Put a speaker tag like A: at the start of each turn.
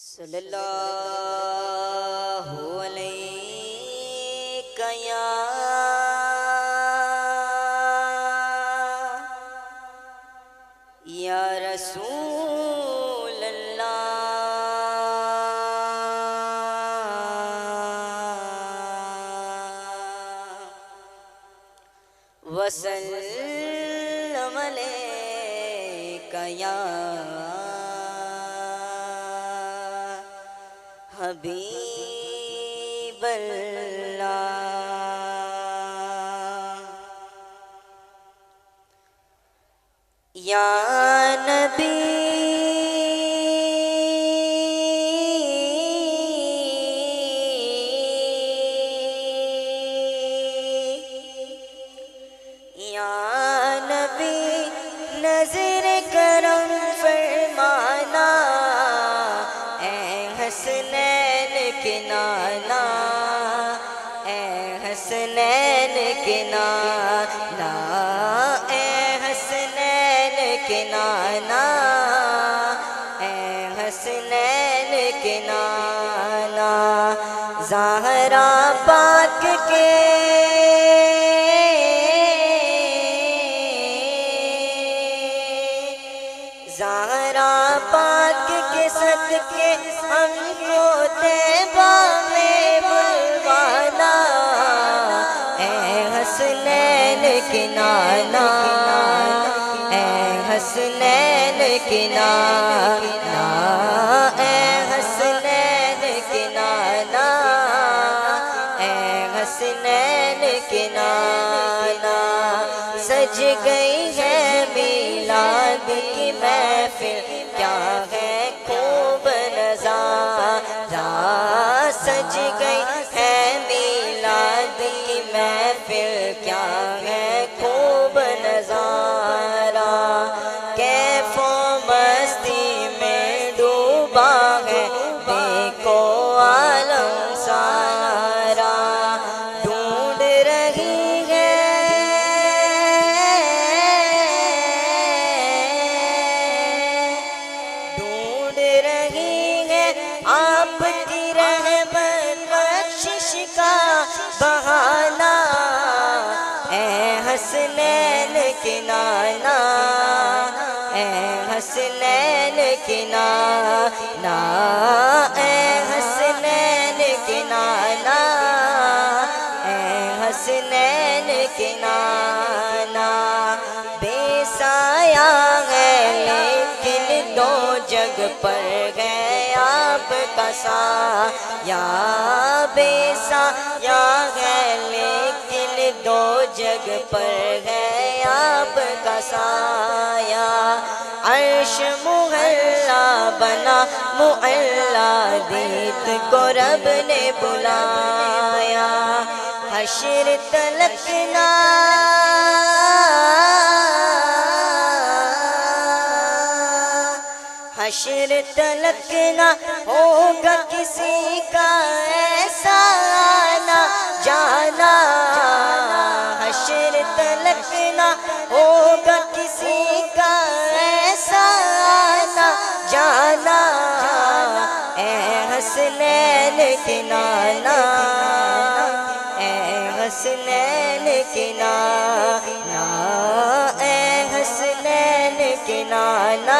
A: صلی اللہ علیہ یا رسول اللہ وسلم علیکہ یا حبیب اللہ یا نبی یا نبی نظر کرم فرمانا اے حسنین کے نانا اے حسنین کے نانا اے حسنین کے نانا اے حسنین کے نانا زہرا پاک کے زہرا پاک کے صدقے ہم کو طیبہ میں بلوانا اے حسنین کے نانا اے حسنین کے نانا اے حسنین کے نانا اے حسنین کے نانا سج گئی ہے میلاد کی محفل کیا ہے خوب نظارہ سج گئی ہے میلاد کی محفل کیا ہے خوب نظارہ کیف و مستی میں ڈوبا ہے دیکھو عالم سارا ڈھونڈ رہی ہے آپ کی رحمت بخشش کا بہانہ اے حسنین کے نانا اے حسنین کے نانا اے حسنین کے نانا اے حسنین کے نانا بے سایہ ہے لیکن دو جگ پر گئے آپ کا سایہ بے سایہ ہے لیکن دو جگ پر ہے آپ کا سایہ عرش محلہ بنا معلہ دیت کو رب نے بلایا حشر تلکنا حشر تلک نہ ہوگا کسی کا ایسا آنا جانا حشر تلک نہ ہوگا کسی کا ایسا آنا جانا اے حسنین کے نانا اے حسنین کے نانا اے حسنین کے نانا